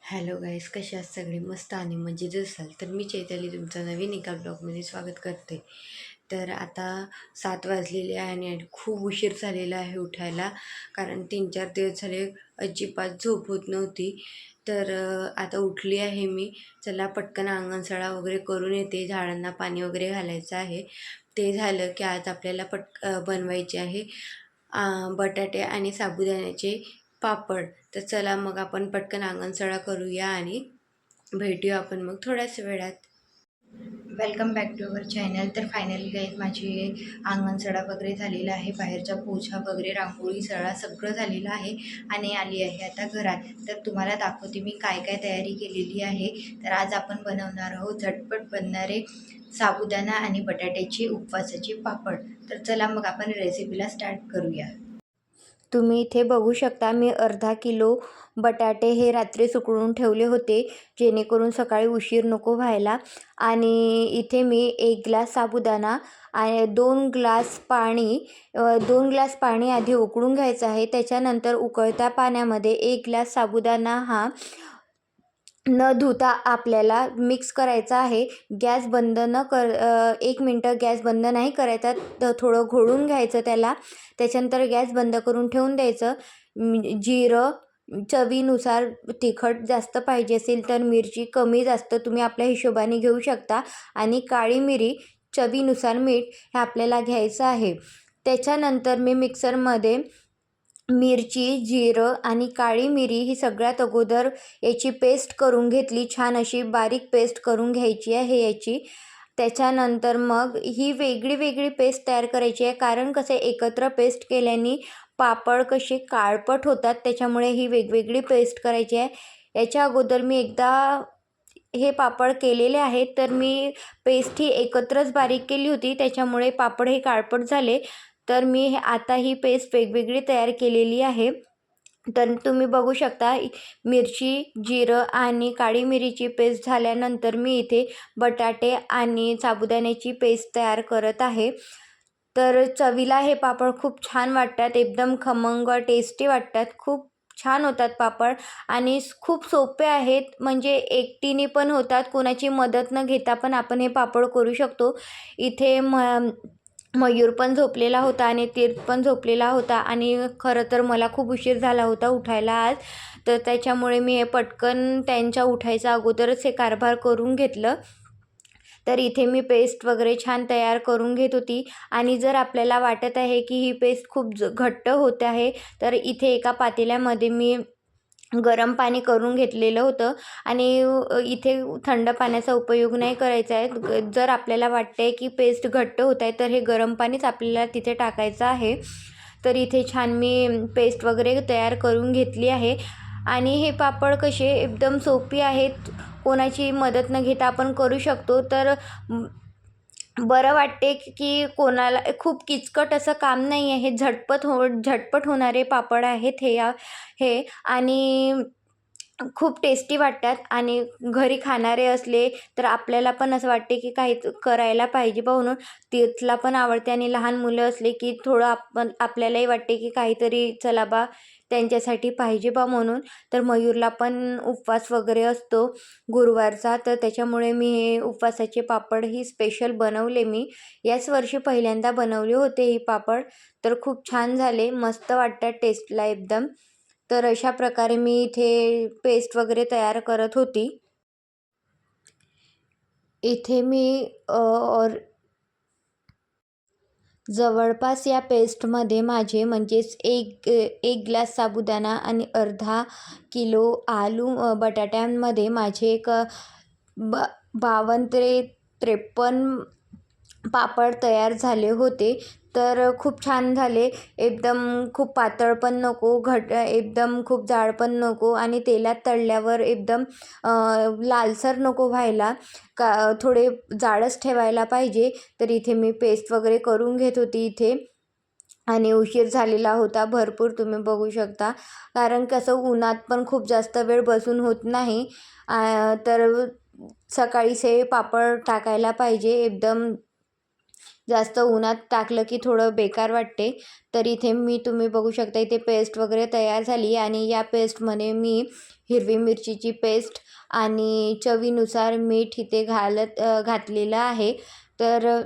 Hello गाईस, कसे आहात सगळे? मस्त आणि मजेत असाल तर मी चैताली तुमचं नवीन एका ब्लॉगमध्ये स्वागत करते. तर आता 7 वाजलेले आहे आणि खूप उशीर झालेला आहे उठायला, कारण 3-4 दिवस झाले अजिबात झोप होत नव्हती. तर आता उठली आहे मी. चला पटकन अंगणसडा वगैरे करून येते, झाडांना पाणी वगैरे घालायचं आहे. ते झालं की आज आपल्याला बनवायचे आहे बटाटे आणि साबुदाण्याचे पापड. तर चला मग आपण पटकन अंगणसडा करूया आणि भेटूया आपण मग थोड्याच वेळात. Welcome back to our channel. तर फायनली गाईज माझी अंगणसडा वगैरे झालेला आहे, बाहेरचा पोछा वगैरे, रांगोळी सडा सगळं झालेलं आहे आणि आली आहे आता घरात. तर तुम्हाला दाखवते मी काय काय तयारी केलेली आहे. तर आज आपण बनवणार आहोत झटपट बनणारे साबुदाणा आणि बटाट्याचे उपवासाचे पापड. तर चला मग आपण रेसिपीला स्टार्ट करूया. तुम्ही इथे बघू शकता, मी अर्धा किलो बटाटे हे रात्री सुकळून ठेवले होते, जेणेकरून सकाळी उशीर नको व्हायला. आणि इथे मी 1 ग्लास साबुदाणा आणि 2 ग्लास पाणी 2 ग्लास पाणी आधी उकळून घ्यायचं आहे. त्याच्यानंतर उकळत्या पाण्यामध्ये 1 ग्लास साबुदाणा हा न धुता आपल्याला मिक्स करायचा आहे. गॅस बंद न 1 मिनटं गॅस बंद नाही करायचा, तर थोडं घोळून घ्यायचं त्याला. त्याच्यानंतर गॅस बंद करून ठेवून द्यायचं. जिरं, चवीनुसार तिखट जास्त पाहिजे असेल तर मिरची कमी जास्त तुम्ही आपल्या हिशोबाने घेऊ शकता. आणि काळी मिरी, चवीनुसार मीठ हे आपल्याला घ्यायचं आहे. त्याच्यानंतर मी मिक्सरमध्ये मिरची, जिरं आणि काळी मिरी ही सगळ्यात अगोदर याची पेस्ट करून घेतली. छान अशी बारीक पेस्ट करून घ्यायची आहे याची. त्याच्यानंतर मग ही वेगळी वेगळी पेस्ट तयार करायची आहे, कारण कसं एकत्र पेस्ट केल्याने पापड कसे काळपट होतात, त्याच्यामुळे ही वेगवेगळी पेस्ट करायची आहे. याच्या अगोदर मी एकदा हे पापड केलेले आहेत, तर मी पेस्ट ही एकत्रच बारीक केली होती, त्याच्यामुळे पापड हे काळपट झाले. तर मी आता ही पेस्ट वेगवेगळी तयार केलेली आहे. तर तुम्ही बघू शकता, मिरची, जिरं आणि काळी मिरीची पेस्ट झाल्यानंतर मी इथे बटाटे आणि साबुदाण्याची पेस्ट तयार करत आहे. तर चवीला हे पापड खूप छान वाटतात, एकदम खमंग टेस्टी वाटतात, खूप छान होतात पापड आणि खूप सोपे आहेत. म्हणजे एकटीने पण होतात, कोणाची मदत न घेता पण आपण हे पापड करू शकतो. इथे मयूर पण झोपलेला होता आणि तीर्थ पण झोपलेला होता आणि खरं तर मला खूप उशीर झाला होता उठायला आज. तर त्याच्यामुळे मी हे पटकन त्यांच्या उठायच्या अगोदरच हे कारभार करून घेतलं. तर इथे मी पेस्ट वगैरे छान तयार करून घेत होती. आणि जर आपल्याला वाटत आहे की ही पेस्ट खूप घट्ट होते आहे, तर इथे एका पातेल्यामध्ये मी गरम पाणी करून घेतलेलं होतं. आणि इथे थंड पाण्याचा उपयोग नाही करायचा आहे. जर आपल्याला वाटतं आहे की पेस्ट घट्ट होत आहे, तर हे गरम पाणीच आपल्याला तिथे टाकायचं आहे. तर इथे छान मी पेस्ट वगैरे तयार करून घेतली आहे. आणि हे पापड कसे एकदम सोपी आहेत, कोणाची मदत न घेता आपण करू शकतो. तर बरं वाटते की कोणाला खूप किचकट असं काम नाही आहे. झटपट होणारे पापड आहेत हे आणि खूप टेस्टी वाटतात. आणि घरी खाणारे असले तर आपल्याला पण असं वाटते की काही करायला पाहिजे बा, म्हणून तीर्थला पण आवडते. आणि लहान मुलं असले की थोडं आपल्यालाही वाटते की काहीतरी चला बा त्यांच्यासाठी पाहिजे बा म्हणून. तर मयूरला पण उपवास वगैरे असतो गुरुवारचा, तर त्याच्यामुळे मी हे उपवासाचे पापड ही स्पेशल बनवले. मी याच वर्षी पहिल्यांदा बनवले होते हे पापड. तर खूप छान झाले, मस्त वाटतात टेस्टला एकदम. तर अशा प्रकारे मी इथे पेस्ट वगैरे तयार करत होती. इथे मी जवळपास या पेस्टमध्ये माझे म्हणजेच एक ग्लास साबुदाणा आणि अर्धा किलो बटाट्यांमध्ये माझे एक 52 ते 53 पापड तयार झाले होते. तर खूप छान झाले. एकदम खूप पातळ पण नको, एकदम खूप जाड पण नको आणि तेलात तळल्यावर एकदम लालसर नको व्हायला, थोडे जाडच ठेवायला पाहिजे. तर इथे मी पेस्ट वगैरे करून घेत होती इथे. आणि उशीर झालेला होता भरपूर, तुम्ही बघू शकता, कारण कसं उन्हात पण खूप जास्त वेळ बसून होत नाही. तर सकाळीच हे पापड टाकायला पाहिजे, एकदम जास्त उन्हात टाकलं की थोडं बेकार वाटते. तर इथे तुम्ही बघू शकता, इथे पेस्ट वगैरे तयार झाली. आणि या पेस्टमध्ये मी हिरवी मिरचीची पेस्ट आणि चवीनुसार मीठ इथे घातलेलं आहे. तर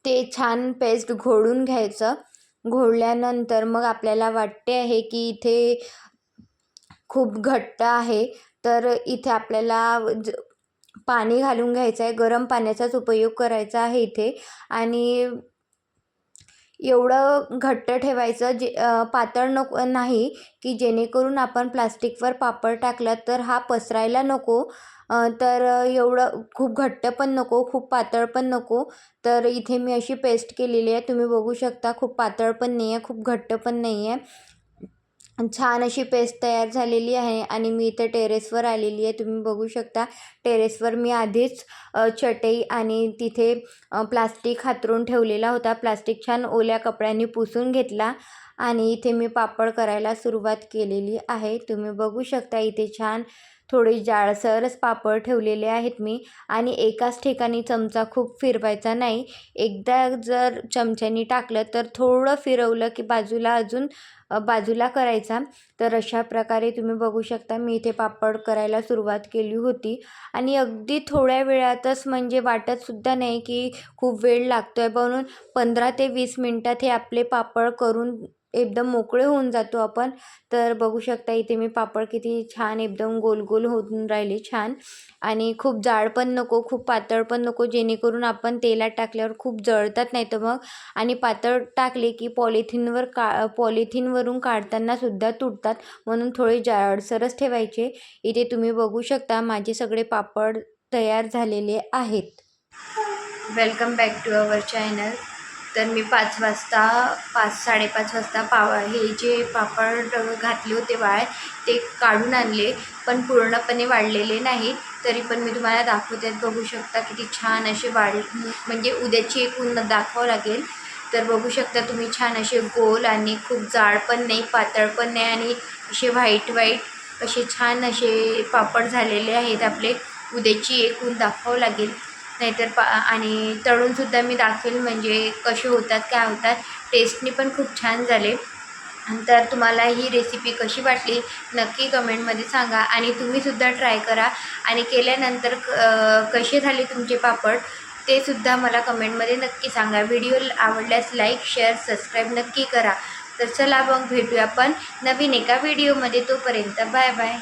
ते छान पेस्ट घोळून घ्यायचं. घोळल्यानंतर मग आपल्याला वाटते आहे की इथे खूप घट्ट आहे, तर इथे आपल्याला पाणी घालून घ्यायचं आहे. गरम पाण्याचाच उपयोग करायचा आहे इथे. आणि एवढं घट्ट ठेवायचं पातळ नाही की जेणेकरून आपण प्लास्टिकवर पापड टाकला तर हा पसरायला नको. तर एवढं खूप घट्ट पण नको, खूप पातळ पण नको. तर इथे मी अशी पेस्ट केलेली आहे. तुम्ही बघू शकता, खूप पातळ पण नाही आहे, खूप घट्ट पण नाही आहे. छान अशी पेस्ट तयार झालेली आहे आणि मी इथे टेरेसवर आलेली आहे. तुम्ही बघू शकता, टेरेसवर मी आधीच चटई आणि तिथे प्लास्टिक हातरून ठेवलेला होता. प्लास्टिक छान ओल्या कपड्यांनी पुसून घेतला आणि इथे मी पापड करायला सुरुवात केलेली आहे. तुम्ही बघू शकता, इथे छान थोडे जाडसरच पापड ठेवलेले आहेत मी. आणि एकाच ठिकाणी चमचा खूप फिरवायचा नाही. एकदा जर चमच्यानी टाकलं तर थोडं फिरवलं की बाजूला करायचा. तर अशा प्रकारे तुम्ही बघू शकता, मी इथे पापड करायला सुरुवात केली होती आणि अगदी थोड्या वेळातच, म्हणजे वाटतसुद्धा नाही की खूप वेळ लागतो आहे, म्हणून 15 ते 20 मिनटात हे आपले पापड करून एकदम मोकळे होऊन जातो आपण. तर बघू शकता, इथे मी पापड किती छान एकदम गोल गोल होऊन राहिले छान. आणि खूप जाड पण नको, खूप पातळ पण नको, जेणेकरून आपण तेलात टाकल्यावर खूप जळतात नाही तर मग. आणि पातळ टाकले की पॉलिथिनवरून काढताना सुद्धा तुटतात, म्हणून थोडे जाडसरच ठेवायचे. इथे तुम्ही बघू शकता, माझे सगळे पापड तयार झालेले आहेत. Welcome back to our channel. तर मी 5 साडेपाच वाजता हे जे पापड घातले होते ते काढून आणले, पण पूर्णपणे वाळलेले नाही. तरी पण मी तुम्हाला दाखवते. बघू शकता किती छान असे म्हणजे उद्याची एक ऊन दाखवावं लागेल. तर बघू शकता तुम्ही, छान असे गोल आणि खूप जाड पण नाही, पातळ पण नाही, आणि असे व्हाईट असे छान असे पापड झालेले आहेत आपले. उद्याची एक ऊन दाखवावं लागेल, नाहीतर आणि तळूनसुद्धा मी दाखवेल म्हणजे कसे होतात, काय होतात. टेस्टनी पण खूप छान झाले. तर तुम्हाला ही रेसिपी कशी वाटली नक्की कमेंटमध्ये सांगा, आणि तुम्हीसुद्धा ट्राय करा. आणि केल्यानंतर कसे झाले तुमचे पापड ते सुद्धा मला कमेंटमध्ये नक्की सांगा. व्हिडिओ आवडल्यास लाईक, शेअर, सबस्क्राईब नक्की करा. तर चला मग भेटूया आपण नवीन एका व्हिडिओमध्ये. तोपर्यंत बाय बाय.